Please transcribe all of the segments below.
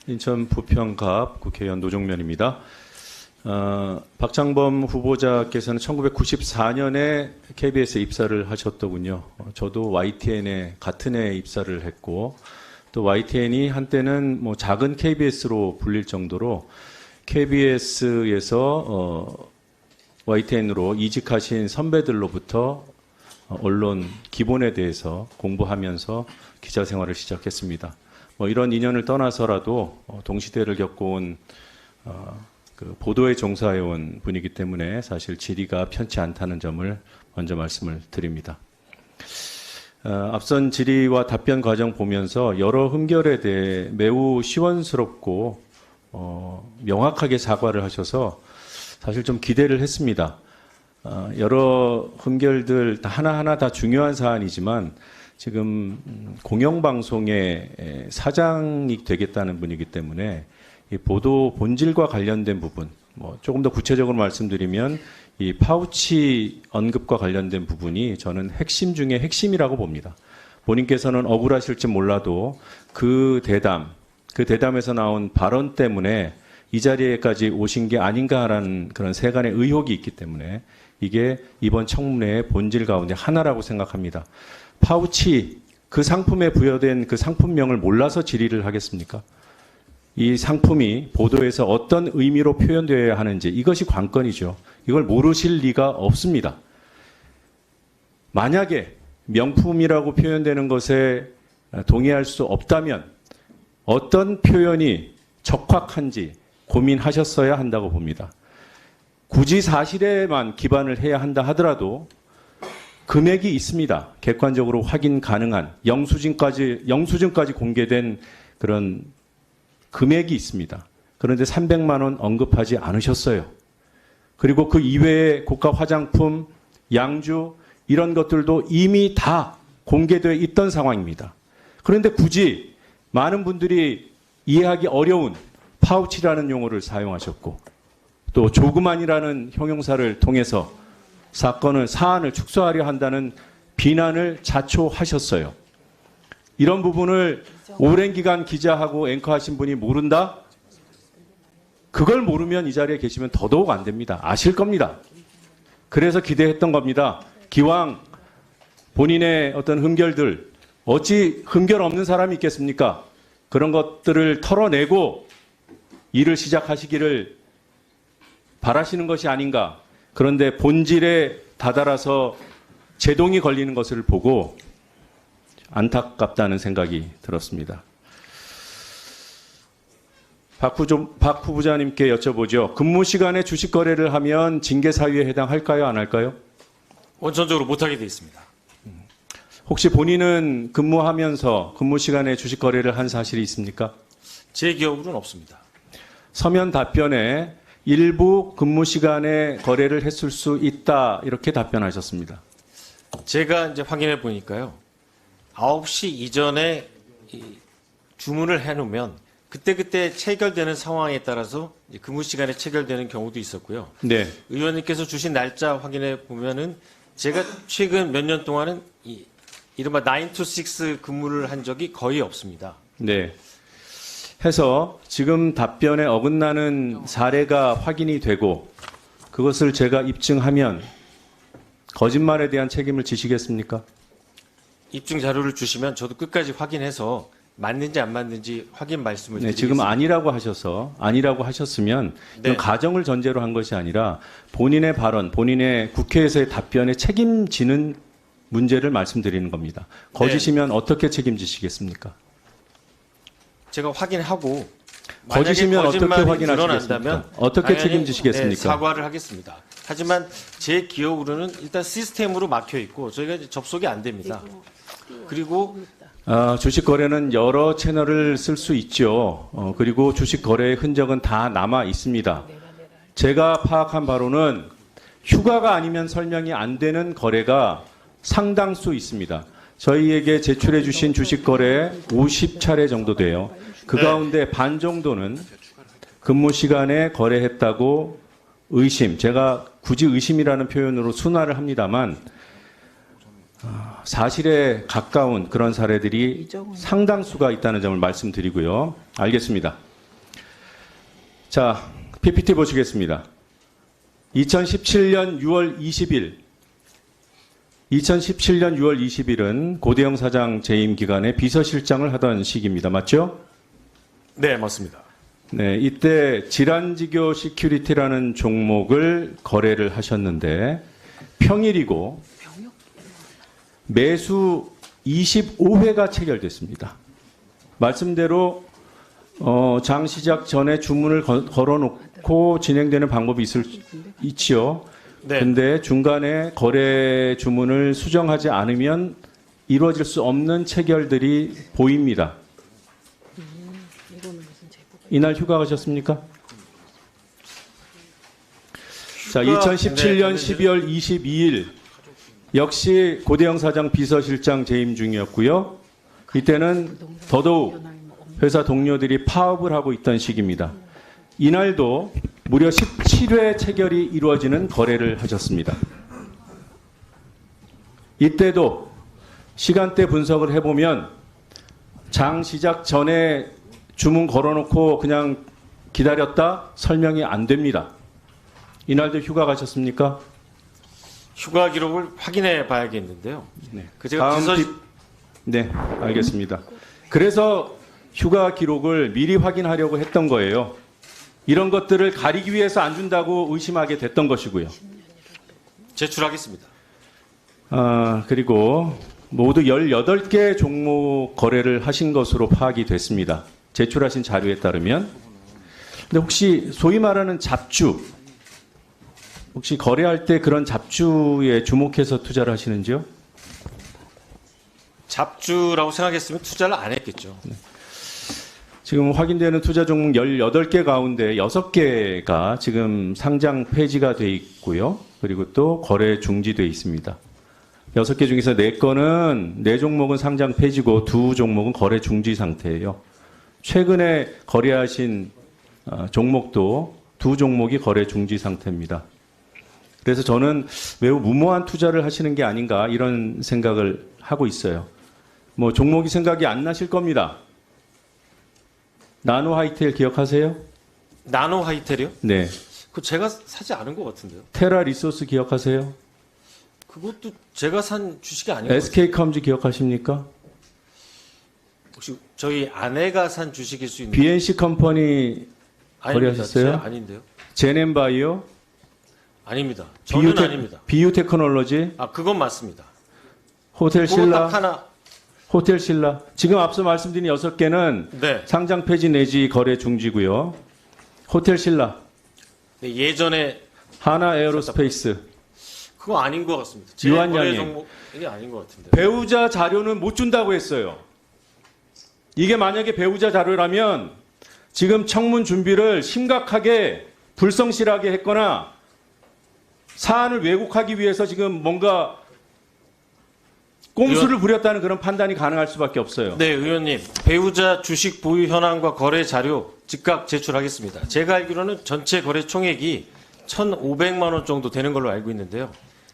인천 부평갑 국회의원 노종면입니다. 박창범 후보자께서는 1994년에 KBS에 입사를 하셨더군요. 저도 YTN에 같은 해 입사를 했고, 또 YTN이 한때는 뭐 작은 KBS로 불릴 정도로 KBS에서 YTN으로 이직하신 선배들로부터 언론 기본에 대해서 공부하면서 기자 생활을 시작했습니다. 뭐 이런 인연을 떠나서라도 동시대를 겪어온 그 보도에 종사해온 분이기 때문에 사실 질의가 편치 않다는 점을 먼저 말씀을 드립니다. 앞선 질의와 답변 과정 보면서 여러 흠결에 대해 매우 시원스럽고 명확하게 사과를 하셔서 사실 좀 기대를 했습니다. 여러 흠결들 하나하나 다 중요한 사안이지만 지금 공영방송의 사장이 되겠다는 분이기 때문에 이 보도 본질과 관련된 부분, 뭐 조금 더 구체적으로 말씀드리면 이 파우치 언급과 관련된 부분이 저는 핵심 중에 핵심이라고 봅니다. 본인께서는 억울하실지 몰라도 그 대담에서 나온 발언 때문에 이 자리에까지 오신 게 아닌가라는 그런 세간의 의혹이 있기 때문에 이게 이번 청문회의 본질 가운데 하나라고 생각합니다. 파우치, 그 상품에 부여된 그 상품명을 몰라서 질의를 하겠습니까? 이 상품이 보도에서 어떤 의미로 표현되어야 하는지 이것이 관건이죠. 이걸 모르실 리가 없습니다. 만약에 명품이라고 표현되는 것에 동의할 수 없다면 어떤 표현이 적확한지 고민하셨어야 한다고 봅니다. 굳이 사실에만 기반을 해야 한다 하더라도 금액이 있습니다. 객관적으로 확인 가능한 영수증까지 공개된 그런 금액이 있습니다. 그런데 300만 원 언급하지 않으셨어요. 그리고 그 이외의 고가 화장품, 양주 이런 것들도 이미 다 공개되어 있던 상황입니다. 그런데 굳이 많은 분들이 이해하기 어려운 파우치라는 용어를 사용하셨고 또 조그만이라는 형용사를 통해서 사안을 축소하려 한다는 비난을 자초하셨어요. 이런 부분을 오랜 기간 기자하고 앵커하신 분이 모른다? 그걸 모르면 이 자리에 계시면 더더욱 안 됩니다. 아실 겁니다. 그래서 기대했던 겁니다. 기왕 본인의 어떤 흠결들, 어찌 흠결 없는 사람이 있겠습니까? 그런 것들을 털어내고 일을 시작하시기를 바라시는 것이 아닌가. 그런데 본질에 다다라서 제동이 걸리는 것을 보고 안타깝다는 생각이 들었습니다. 박 후보자님께 여쭤보죠. 근무 시간에 주식 거래를 하면 징계 사유에 해당할까요? 안 할까요? 원천적으로 못하게 돼 있습니다. 혹시 본인은 근무하면서 근무 시간에 주식 거래를 한 사실이 있습니까? 제 기억으로는 없습니다. 서면 답변에 일부 근무 시간에 거래를 했을 수 있다 이렇게 답변하셨습니다. 제가 이제 확인해 보니까요. 9시 이전에 주문을 해놓으면 그때그때 체결되는 상황에 따라서 근무 시간에 체결되는 경우도 있었고요. 네. 의원님께서 주신 날짜 확인해 보면은 제가 최근 몇 년 동안은 이른바 9 to 6 근무를 한 적이 거의 없습니다. 네. 해서 지금 답변에 어긋나는 사례가 확인이 되고 그것을 제가 입증하면 거짓말에 대한 책임을 지시겠습니까? 입증 자료를 주시면 저도 끝까지 확인해서 맞는지 안 맞는지 확인 말씀을 네, 드리겠습니다. 지금 아니라고 하셨으면 네. 가정을 전제로 한 것이 아니라 본인의 발언, 본인의 국회에서의 답변에 책임지는 문제를 말씀드리는 겁니다. 거짓이면 어떻게 책임지시겠습니까? 제가 확인하고 거짓이면 어떻게 확인하시겠습니까? 드러난다면 어떻게 당연히, 책임지시겠습니까? 네, 사과를 하겠습니다. 하지만 제 기억으로는 일단 시스템으로 막혀 있고 저희가 이제 접속이 안 됩니다. 그리고 주식 거래는 여러 채널을 쓸 수 있죠. 그리고 주식 거래의 흔적은 다 남아 있습니다. 제가 파악한 바로는 휴가가 아니면 설명이 안 되는 거래가 상당수 있습니다. 저희에게 제출해 주신 주식 거래 50차례 정도 돼요. 그 가운데 반 정도는 근무 시간에 거래했다고 제가 굳이 의심이라는 표현으로 순화를 합니다만 사실에 가까운 그런 사례들이 상당수가 있다는 점을 말씀드리고요. 알겠습니다. 자, PPT 보시겠습니다. 2017년 6월 20일 2017년 6월 20일은 고대영 사장 재임 기간에 비서실장을 하던 시기입니다. 맞죠? 네, 맞습니다. 네, 이때 질환지교 시큐리티라는 종목을 거래를 하셨는데 평일이고 매수 25회가 체결됐습니다. 말씀대로 장 시작 전에 주문을 걸어놓고 진행되는 방법이 있지요. 네. 근데 중간에 거래 주문을 수정하지 않으면 이루어질 수 없는 체결들이 보입니다. 이날 휴가 가셨습니까? 자, 2017년 12월 22일 역시 고대영 사장 비서실장 재임 중이었고요. 이때는 더더욱 회사 동료들이 파업을 하고 있던 시기입니다. 이날도 무려 17회 체결이 이루어지는 거래를 하셨습니다. 이때도 시간대 분석을 해보면 장 시작 전에 주문 걸어놓고 그냥 기다렸다 설명이 안 됩니다. 이날도 휴가 가셨습니까? 휴가 기록을 확인해 봐야겠는데요. 네. 그 제가 다음 비서 네, 알겠습니다. 그래서 휴가 기록을 미리 확인하려고 했던 거예요. 이런 것들을 가리기 위해서 안 준다고 의심하게 됐던 것이고요. 제출하겠습니다. 그리고 모두 18개 종목 거래를 하신 것으로 파악이 됐습니다. 제출하신 자료에 따르면. 근데 혹시 소위 말하는 잡주, 혹시 거래할 때 그런 잡주에 주목해서 투자를 하시는지요? 잡주라고 생각했으면 투자를 안 했겠죠. 지금 확인되는 투자 종목 18개 가운데 6개가 지금 상장 폐지가 돼 있고요. 그리고 또 거래 중지돼 있습니다. 6개 중에서 4건은 4종목은 상장 폐지고 2종목은 거래 중지 상태예요. 최근에 거래하신 종목도 2종목이 거래 중지 상태입니다. 그래서 저는 매우 무모한 투자를 하시는 게 아닌가 이런 생각을 하고 있어요. 뭐 종목이 생각이 안 나실 겁니다. 나노 하이텔 기억하세요? 나노 하이텔이요? 네. 그거 제가 사지 않은 것 같은데요. 테라 리소스 기억하세요? 그것도 제가 산 주식이 아닌 것 같아요. SK컴즈 기억하십니까? 혹시 저희 아내가 산 주식일 수 있는? BNC 컴퍼니 아닙니다. 거래하셨어요? 제 아닌데요. 제넨바이오? 아닙니다. 저는 아닙니다. 비유 테크놀로지? 아, 그건 맞습니다. 호텔 그거 신라? 딱 하나. 호텔 신라? 지금 앞서 말씀드린 6개는 네. 상장 폐지 내지 거래 중지고요. 호텔 신라, 네, 예전에 하나 에어로스페이스, 그거 아닌 것 같습니다. 제 유한양행. 거래 종목이 아닌 것 같은데. 배우자 자료는 못 준다고 했어요. 이게 만약에 배우자 자료라면 지금 청문 준비를 심각하게 불성실하게 했거나 사안을 왜곡하기 위해서 지금 뭔가 꼼수를 부렸다는 그런 판단이 가능할 수밖에 없어요. 네, 의원님. 배우자 주식 보유 현황과 거래 자료 즉각 제출하겠습니다. 제가 알기로는 전체 거래 총액이 1,500만 원 정도 되는 걸로 알고 있는데요.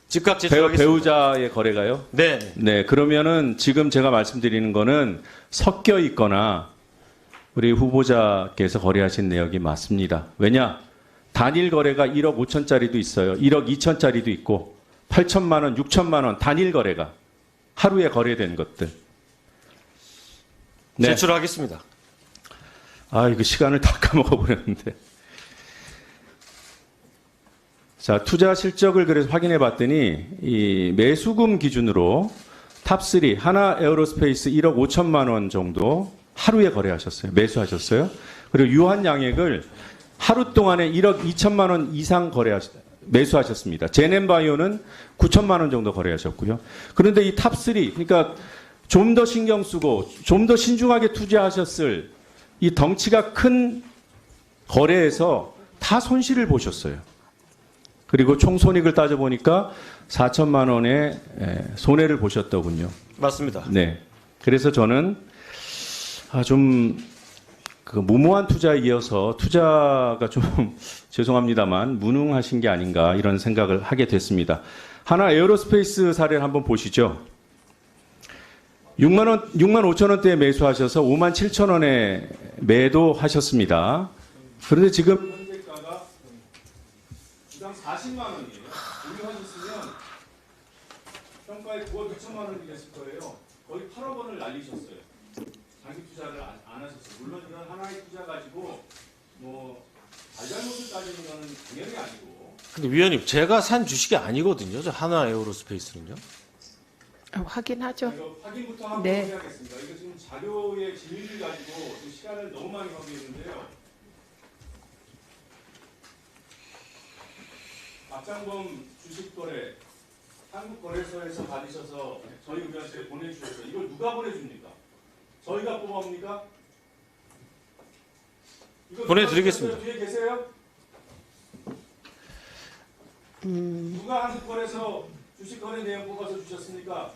즉각 제출하겠습니다. 배우자의 거래가요? 네. 네, 그러면은 지금 제가 말씀드리는 거는 섞여 있거나 우리 후보자께서 거래하신 내역이 맞습니다. 왜냐? 단일 거래가 1억 5천짜리도 있어요. 1억 2천짜리도 있고 8천만 원, 6천만 원 단일 거래가 하루에 거래된 것들. 네. 제출하겠습니다. 아, 이거 시간을 다 까먹어 버렸는데. 자, 투자 실적을 그래서 확인해 봤더니 이 매수금 기준으로 탑3 하나 에어로스페이스 1억 5천만 원 정도 하루에 거래하셨어요. 매수하셨어요. 그리고 유한 양액을 하루 동안에 1억 2천만 원 이상 매수하셨습니다. 제넨바이오는 9천만 원 정도 거래하셨고요. 그런데 이 탑3, 그러니까 좀 더 신경 쓰고 좀 더 신중하게 투자하셨을 이 덩치가 큰 거래에서 다 손실을 보셨어요. 그리고 총 손익을 따져보니까 4천만 원의 손해를 보셨더군요. 맞습니다. 네. 그래서 저는 좀 그 무모한 투자에 이어서 투자가 좀 죄송합니다만 무능하신 게 아닌가 이런 생각을 하게 됐습니다. 하나 에어로스페이스 사례를 한번 보시죠. 6만 5천 원대에 매수하셔서 5만 7천 원에 매도하셨습니다. 그런데 지금 현재가가 주당 40만 원이에요. 보유하셨으면 평가에 9억 6천만 원이 됐을 거예요. 거의 8억 원을 날리셨어요. 장기 투자를 안 하셨어요. 물론 이런 하나의 투자 가지고 뭐 잘잘못을 따지는 거는 당연히 아니고. 근데 위원님, 제가 산 주식이 아니거든요. 저 하나 에어로스페이스는요. 확인하죠. 이거 확인부터 하고 네. 해야겠습니다. 이거 지금 자료의 진위를 가지고 지금 시간을 너무 많이 허비했는데요. 박장범 주식거래 한국거래소에서 받으셔서 저희 의원실에 보내주셔서 이걸 누가 보내줍니까? 저희가 뽑아옵니까? 이거 보내드리겠습니다. 누가 뒤에 계세요? 누가 한국거래소 주식거래 내용 뽑아서 주셨습니까?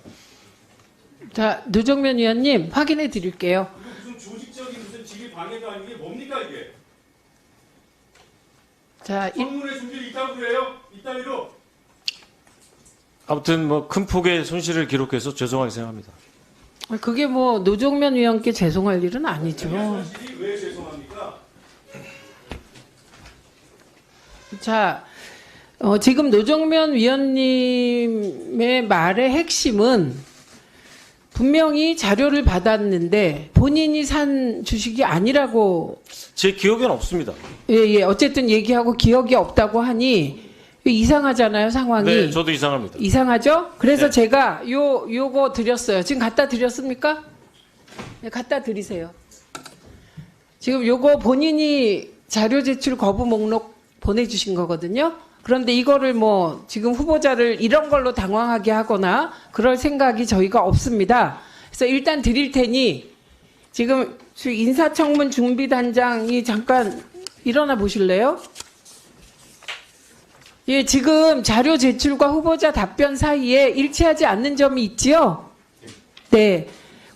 자, 노정면 위원님 확인해 드릴게요. 이거 무슨 조직적인 무슨 직위 방해도 아니고 이게 뭡니까 이게? 자, 청문회 준비를 있다고 그래요? 이따위로? 아무튼 뭐 큰 폭의 손실을 기록해서 죄송하게 생각합니다. 그게 뭐 노정면 위원께 죄송할 일은 아니죠. 사실이 왜 죄송합니까? 자, 지금 노정면 위원님의 말의 핵심은 분명히 자료를 받았는데 본인이 산 주식이 아니라고 제 기억에는 없습니다. 예, 어쨌든 얘기하고 기억이 없다고 하니 이상하잖아요, 상황이. 네, 저도 이상합니다. 이상하죠? 그래서 네. 제가 요거 드렸어요. 지금 갖다 드렸습니까? 네, 갖다 드리세요. 지금 요거 본인이 자료 제출 거부 목록 보내주신 거거든요. 그런데 이거를 뭐 지금 후보자를 이런 걸로 당황하게 하거나 그럴 생각이 저희가 없습니다. 그래서 일단 드릴 테니 지금 인사청문 준비단장이 잠깐 일어나 보실래요? 예, 지금 자료 제출과 후보자 답변 사이에 일치하지 않는 점이 있지요? 네.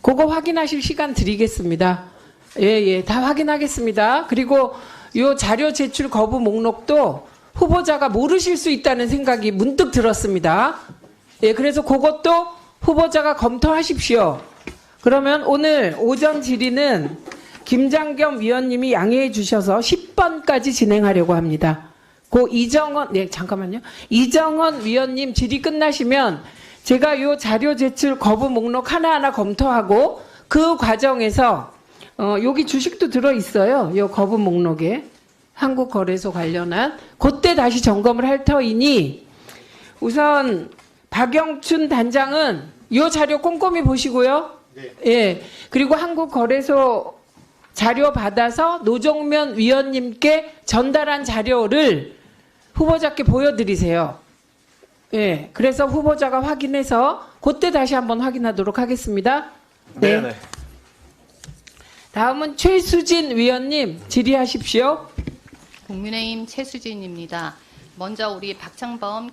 그거 확인하실 시간 드리겠습니다. 예, 다 확인하겠습니다. 그리고 요 자료 제출 거부 목록도 후보자가 모르실 수 있다는 생각이 문득 들었습니다. 예, 그래서 그것도 후보자가 검토하십시오. 그러면 오늘 오전 질의는 김장겸 위원님이 양해해 주셔서 10번까지 진행하려고 합니다. 이정원 위원님 질의 끝나시면 제가 요 자료 제출 거부 목록 하나하나 검토하고 그 과정에서 여기 주식도 들어 있어요. 요 거부 목록에 한국거래소 관련한 그때 다시 점검을 할 터이니 우선 박영춘 단장은 요 자료 꼼꼼히 보시고요. 네. 예. 그리고 한국거래소 자료 받아서 노정면 위원님께 전달한 자료를 후보자께 보여드리세요. 예. 그래서 후보자가 확인해서 그때 다시 한번 확인하도록 하겠습니다. 네. 네. 다음은 최수진 위원님 질의하십시오. 국민의힘 최수진입니다. 먼저 우리 박창범